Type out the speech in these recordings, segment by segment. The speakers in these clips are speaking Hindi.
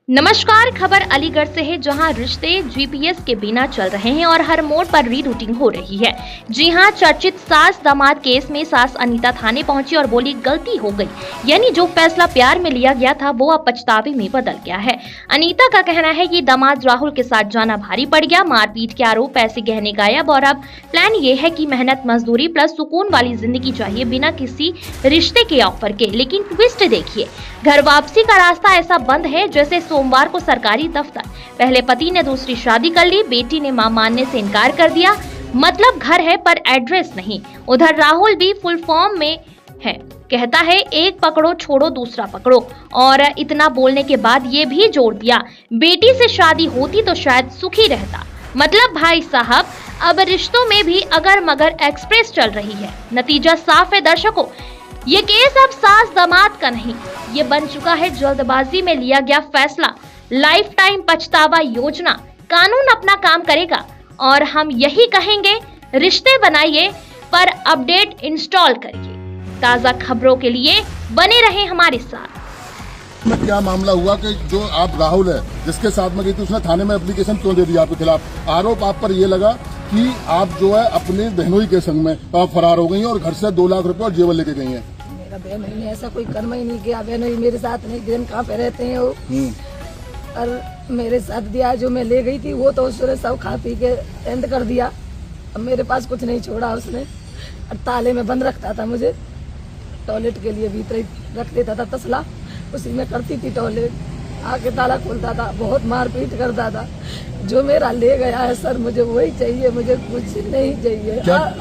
नमस्कार। खबर अलीगढ़ से है, जहां रिश्ते जीपीएस के बिना चल रहे हैं और हर मोड़ पर रीरूटिंग हो रही है। जी हां, चर्चित सास दामाद केस में सास अनीता थाने पहुंची और बोली गलती हो गई, यानी जो फैसला प्यार में लिया गया था वो अब पछतावे में बदल गया है। अनीता का कहना है कि दामाद राहुल के साथ जाना भारी पड़ गया, मारपीट के आरोप, पैसे गहने गायब और अब प्लान ये है कि मेहनत मजदूरी प्लस सुकून वाली जिंदगी चाहिए बिना किसी रिश्ते के ऑफर के। लेकिन ट्विस्ट देखिए, घर वापसी का रास्ता ऐसा बंद है जैसे सोमवार को सरकारी दफ्तर। पहले पति ने दूसरी शादी कर ली, बेटी ने मां मानने से इनकार कर दिया, मतलब घर है पर एड्रेस नहीं। उधर राहुल भी फुल फॉर्म में है, कहता है एक पकड़ो छोड़ो दूसरा पकड़ो, और इतना बोलने के बाद ये भी जोड़ दिया बेटी से शादी होती तो शायद सुखी रहता। मतलब भाई साहब, अब रिश्तों में भी अगर मगर एक्सप्रेस चल रही है। नतीजा साफ है दर्शकों, ये केस अब सास दामाद का नहीं, ये बन चुका है जल्दबाजी में लिया गया फैसला। लाइफ टाइम पछतावा योजना। कानून अपना काम करेगा और हम यही कहेंगे, रिश्ते बनाइए पर अपडेट इंस्टॉल करिए। ताजा खबरों के लिए बने रहे हमारे साथ। में क्या मामला हुआ कि जो आप राहुल है जिसके साथ में गई थी, उसने थाने में एप्लीकेशन क्यों दे दिया आपके खिलाफ? आरोप आप पर ये लगा कि आप जो है अपने बहनोई के संग में आप फरार हो गई हैं और घर से 2 लाख रुपए और जेवर लेके गई हैं। मेरा बहनोई ने ऐसा कोई कर्म ही नहीं किया। बहनोई मेरे साथ नहीं, दिन कहाँ पे रहते हैं वो। और मेरे साथ दिया जो मैं ले गई थी वो तो उसने सब खा पी के एंड कर दिया। अब मेरे पास कुछ नहीं छोड़ा उसने। और ताले में बंद रखता था मुझे, टॉयलेट के लिए भीतर रख देता था तसला, उसी में करती थी टॉयलेट, आके ताला खोलता था, बहुत मारपीट करता था। जो मेरा ले गया है सर, मुझे वही चाहिए, मुझे कुछ नहीं चाहिए।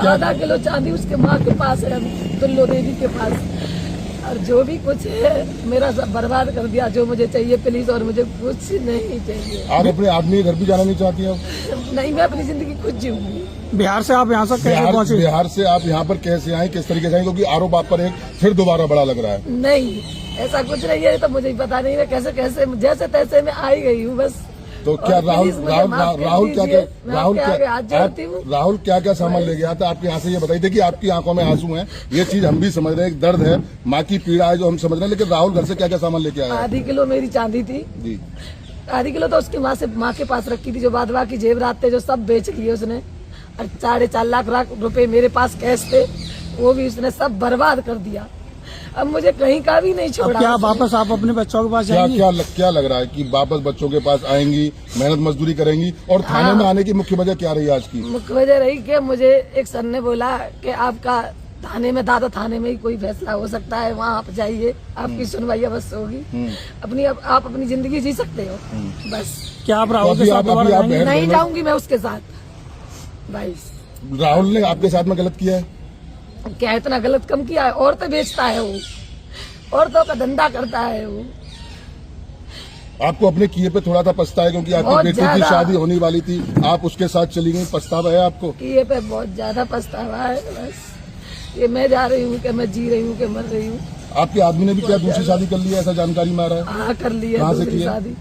आधा किलो चांदी उसके माँ के पास है, दुल्लो देवी के पास। और जो भी कुछ है मेरा सब बर्बाद कर दिया। जो मुझे चाहिए प्लीज, और मुझे कुछ नहीं चाहिए। आप अपने आदमी के घर भी जाना नहीं चाहती हैं? नहीं, मैं अपनी जिंदगी खुद जीऊंगी। बिहार से आप यहाँ से कैसे पहुँचे? बिहार से आप यहाँ पर कैसे आए, किस तरीके से आए? क्योंकि आरोप आप पर एक फिर दोबारा बड़ा लग रहा है। नहीं, ऐसा कुछ नहीं है, तो मुझे पता नहीं है कैसे कैसे जैसे तैसे मैं आई गई हूँ बस। तो क्या राहुल क्या क्या सामान ले गया था आपके यहाँ से? ये बताइए। देखिए, आपकी आंखों में आंसू हैं, ये चीज हम भी समझ रहे हैं, एक दर्द है, माँ की पीड़ा है जो हम समझ रहे हैं, लेकिन राहुल घर से क्या क्या सामान लेके आया? आधी किलो मेरी चांदी थी जी। आधी किलो तो उसकी माँ के पास रखी थी। जो बाद बाकी जेवरात थे जो सब बेच लिए उसने। और 4.5 लाख रुपए मेरे पास कैश थे, वो भी उसने सब बर्बाद कर दिया। अब मुझे कहीं का भी नहीं छोड़ा। क्या वापस आप अपने बच्चों के पास जाएंगी? क्या लग रहा है कि वापस बच्चों के पास आएंगी, मेहनत मजदूरी करेंगी? और थाने में आने की मुख्य वजह क्या रही आज की? मुख्य वजह रही कि मुझे एक सर ने बोला कि आपका थाने में थाने में ही कोई फैसला हो सकता है, वहाँ आप जाइए, आपकी सुनवाई अवश्य होगी। आप अपनी जिंदगी जी सकते हो बस। क्या आप राहुल के साथ? नहीं जाऊंगी मैं उसके साथ। भाई राहुल ने आपके साथ में गलत किया है? क्या इतना गलत कम किया है? औरतें बेचता है वो, औरतों का धंधा करता है वो। आपको अपने किए पे थोड़ा सा पछतावा है, क्योंकि आपकी बेटी की शादी होने वाली थी, आप उसके साथ चली गई, पछतावा है आपको? किए पे बहुत ज्यादा पछतावा है। बस ये मैं जा रही हूँ कि मैं जी रही हूँ कि मर रही हूँ। आपके आदमी ने भी क्या दूसरी शादी कर ली है, ऐसा जानकारी में आ रहा है? हाँ, कर ली है। कहाँ से दूसरी शादी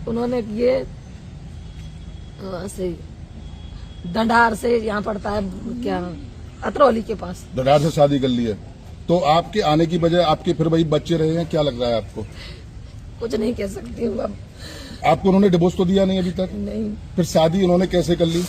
उन्होंने किए से डंडार से, यहाँ पड़ता है क्या, अतरौली के पास। डंडार से शादी कर ली है। तो आपके आने की बजाय आपके फिर वही बच्चे रहे हैं, क्या लग रहा है आपको? कुछ नहीं कह सकती हूँ अब। आपको उन्होंने डिवोर्स तो दिया नहीं अभी तक? नहीं। फिर शादी उन्होंने कैसे कर ली?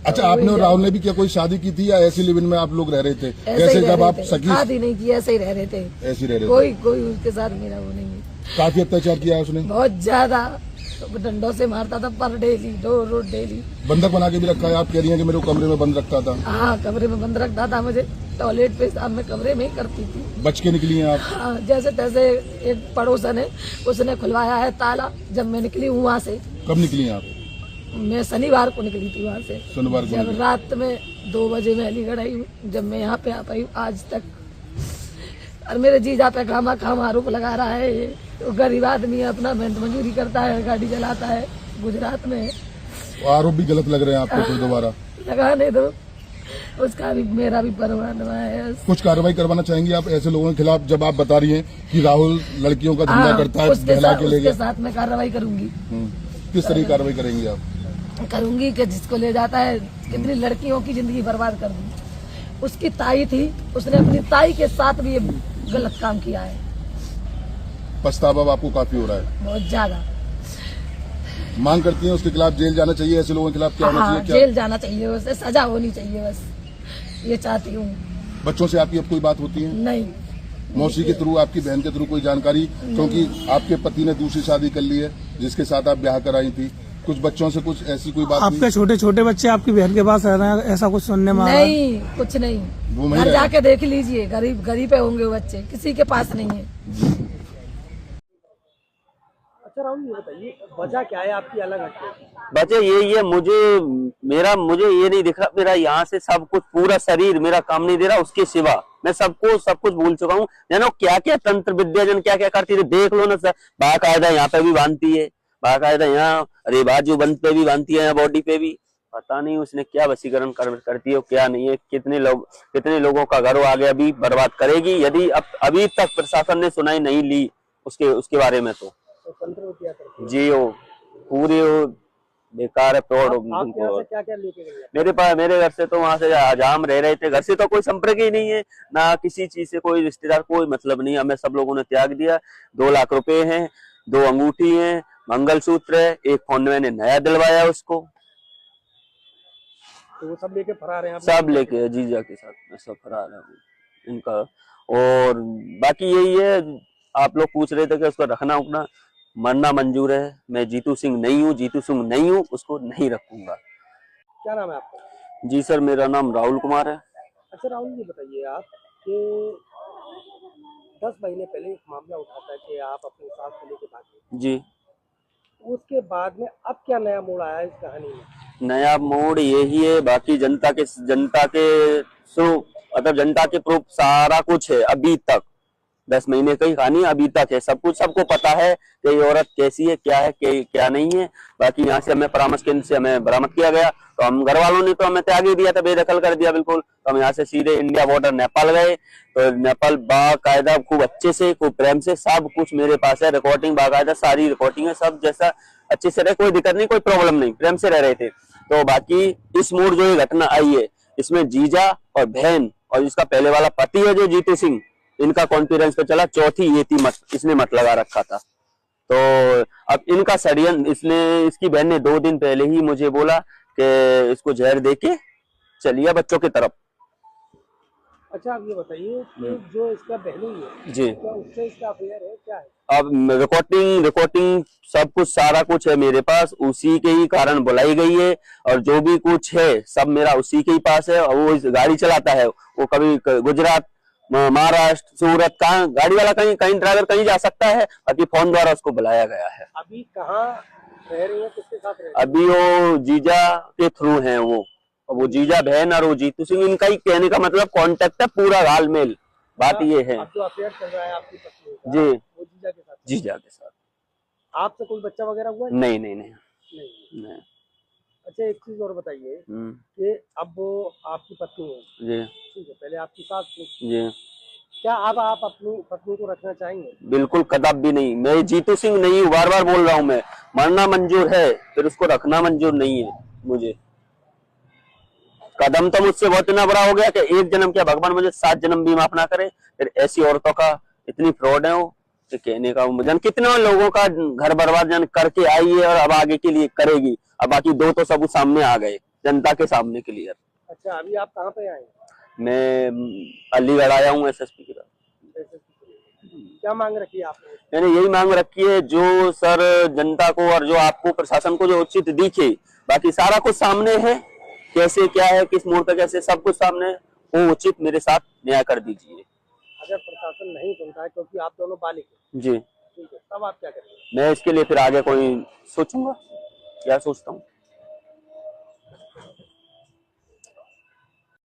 अच्छा, आपने और राहुल ने भी क्या कोई शादी की थी या ऐसी लिव इन में आप लोग रह रहे थे? कैसे जब आप सगी? शादी नहीं की, ऐसे ही रह रहे थे। ऐसे रह रहे थे। कोई उसके साथ मेरा वो नहीं है। काफी अत्याचार किया है उसने? बहुत ज्यादा। तो डंडों से मारता था पर डेली, रोज डेली। बंधक बना के भी रखा है? आप कह रही हैं कि मेरे को कमरे में बंद रखता था? हाँ, कमरे में बंद रखता था मुझे, टॉयलेट पे साहब मैं कमरे में ही करती थी। बच के निकली हैं आप? हाँ, जैसे तैसे एक पड़ोसन है उसने खुलवाया है ताला, जब मैं निकली हूँ वहाँ से। कब निकली आप? मैं शनिवार को निकली थी वहाँ से। शनिवार को? जब रात में 2 बजे मैं अलीगढ़ आई हूँ, जब मैं यहाँ पे आ पाई हूँ आज तक। और मेरे जीजा पे खामा आरोप लगा रहा है। ये तो गरीब आदमी है, अपना मेहनत मजदूरी करता है, गाड़ी चलाता है, गुजरात में। आरोप भी गलत लग रहे हैं आपको? फिर दोबारा लगाने दो, उसका भी मेरा भी परवाना है। कुछ कार्रवाई करवाना चाहेंगे आप ऐसे लोगों के खिलाफ, जब आप बता रही हैं कि राहुल लड़कियों का धंधा करता है, बहला के ले गया? उसके साथ मैं कार्रवाई करूंगी। किस तरह की कार्रवाई करेंगे आप? करूंगी कि जिसको ले जाता है, कितनी लड़कियों की जिंदगी बर्बाद कर दी। उसकी ताई थी, उसने अपनी ताई के साथ भी ये गलत काम किया है। पछतावा आपको काफी हो रहा है? बहुत ज्यादा। मांग करती हैं उसके खिलाफ जेल जाना चाहिए, ऐसे लोगों के खिलाफ क्या होना हाँ, चाहिए? क्या जेल जाना चाहिए, उसे सजा होनी चाहिए, बस ये चाहती हूँ। बच्चों से आपकी अब कोई बात होती है? नहीं। मौसी के थ्रू, आपकी बहन के थ्रू कोई जानकारी? क्योंकि आपके पति ने दूसरी शादी कर ली है जिसके साथ आप ब्याह कराई थी, कुछ बच्चों से कुछ ऐसी कोई बात आपके छोटे छोटे बच्चे आपकी बहन के पास रह रहे हैं, ऐसा कुछ सुनने में आ रहा है? नहीं, कुछ नहीं। वो घर जाके देख लीजिए, गरीब पे होंगे वो बच्चे, किसी के पास नहीं है। अच्छा राहुल, ये बताइए वजह क्या है आपकी अलग हटने की? बच्चे यही है, मुझे ये नहीं दिख रहा, मेरा यहाँ से सब कुछ, पूरा शरीर मेरा काम नहीं दे रहा, उसके सिवा मैं सब कुछ भूल चुका हूँ। जानो क्या क्या तंत्र विद्या जन क्या क्या करती थी, देख लो ना सर। बाकायदा यहाँ पे भी बांधती है, बाकायदा यहाँ अरे बाजू बंद पे भी बांधती है, यहाँ बॉडी पे भी। पता नहीं उसने क्या वशीकरण करती है, क्या नहीं है। कितने लोगों का घर आगे अभी बर्बाद करेगी यदि अभी तक प्रशासन ने सुनाई नहीं ली उसके बारे में। तो जी वो पूरी बेकार है, फ्रॉड। क्या क्या लेके गए? मेरे घर से तो वहां से जहाँ हम रह रहे थे, घर से तो कोई संपर्क ही नहीं है, ना किसी चीज से कोई रिश्तेदार, कोई मतलब नहीं। हमें सब लोगों ने त्याग दिया। 2 लाख रुपए हैं, 2 अंगूठी हैं, मंगलसूत्र है, एक फोन मैंने नया दिलवाया उसको। तो वो सब लेके फरार हैं? सब लेके जीजा के साथ सब फरार है इनका। और बाकी यही है, आप लोग पूछ रहे थे कि उसको रखना उकना, मरना मंजूर है। मैं जीतू सिंह नहीं हूँ, उसको नहीं रखूंगा। क्या नाम है आपका? जी सर, मेरा नाम राहुल कुमार है। अच्छा राहुल, ये बताइए आप कि 10 महीने पहले एक मामला उठा था कि आप अपने सास को लेके भागे जी। उसके बाद में अब क्या नया मोड़ आया इस कहानी में? नया मोड़ यही है, बाकी जनता के प्रूफ सारा कुछ है अभी तक। 10 महीने की कहानी अभी तक है, सब कुछ सबको पता है कि ये औरत कैसी है, क्या है, क्या नहीं है। बाकी यहाँ से हमें परामर्श केंद्र से हमें बरामद किया गया, तो हम घर वालों ने तो हमें त्याग ही दिया था, बेदखल कर दिया बिल्कुल। तो हम यहाँ से सीधे इंडिया बॉर्डर नेपाल गए, तो नेपाल बाकायदा खूब अच्छे से, खूब प्रेम से, सब कुछ मेरे पास है, रिकॉर्डिंग बाकायदा सारी रिकॉर्डिंग है, सब जैसा अच्छे से रहे, कोई दिक्कत नहीं, कोई प्रॉब्लम नहीं, प्रेम से रह रहे थे। तो बाकी इस मोड़ जो ये घटना आई है, इसमें जीजा और बहन और इसका पहले वाला पति है जो जीतू सिंह, इनका कॉन्फिडेंस पे चला। चौथी ये थी इसने मत लगा रखा था। तो अब इनका षड्यंत्र, इसकी बहन ने 2 दिन पहले ही मुझे बोला कि इसको जहर देके चलिए बच्चों की तरफ। अच्छा आप ये बताइए कि जो इसका बहनोई है जी, क्या उससे इसका अफेयर है, क्या है? अब रिकॉर्डिंग सब कुछ सारा कुछ है मेरे पास, उसी के ही कारण बुलाई गई है। और जो भी कुछ है सब मेरा उसी के ही पास है। और वो गाड़ी चलाता है, वो कभी गुजरात, महाराष्ट्र, सूरत, कहाँ गाड़ी वाला कहीं ड्राइवर कहीं जा सकता है, बाकी फोन द्वारा उसको बुलाया गया है। अभी कहाँ रह रही है, किसके साथ रह रही है? अभी वो जीजा के थ्रू हैं वो जीजा बहन और वो जीतू सिंह, इनका ही कहने का मतलब कांटेक्ट है, पूरा घालमेल। बात ये है। अब जो अफेयर चल रहा है आपकी पत्नी का, जी, वो जीजा के साथ। आपसे कोई बच्चा वगैरह हुआ है? नहीं। अच्छा एक चीज और बताइए कि अब वो आपकी पत्नी है जी, ठीक है, पहले आपकी सास थी जी, क्या अब आप अपनी पत्नी को रखना चाहेंगे? बिल्कुल कदाप भी नहीं। मैं जीतू सिंह नहीं हूँ, बार बार बोल रहा हूँ। मैं मरना मंजूर है, फिर उसको रखना मंजूर नहीं है मुझे। कदम तो मुझसे बहुत इतना बड़ा हो गया कि 1 जन्म क्या, भगवान मुझे 7 जन्म भी माफ ना करे। फिर ऐसी औरतों का इतनी फ्रॉड है वो, कहने का जन कितने लोगों का घर बर्बाद जन करके आई है और अब आगे के लिए करेगी। अब बाकी 2 तो सब सामने आ गए, जनता के सामने क्लियर। अच्छा अभी आप कहाँ पे आए? मैं अलीगढ़ आया हूँ SSP की तरफ। क्या मांग रखी है आपने? मैंने यही मांग रखी है, जो सर जनता को और जो आपको प्रशासन को जो उचित दिखे, बाकी सारा कुछ सामने है, कैसे क्या है, किस मोड़ पे कैसे, सब कुछ सामने, वो उचित मेरे साथ न्याय कर दीजिए। अगर प्रशासन नहीं सुनता है, क्योंकि आप दोनों बालिग हैं, जी ठीक है, तब आप क्या करेंगे? मैं इसके लिए फिर आगे कोई सोचूंगा, क्या सोचता हूँ।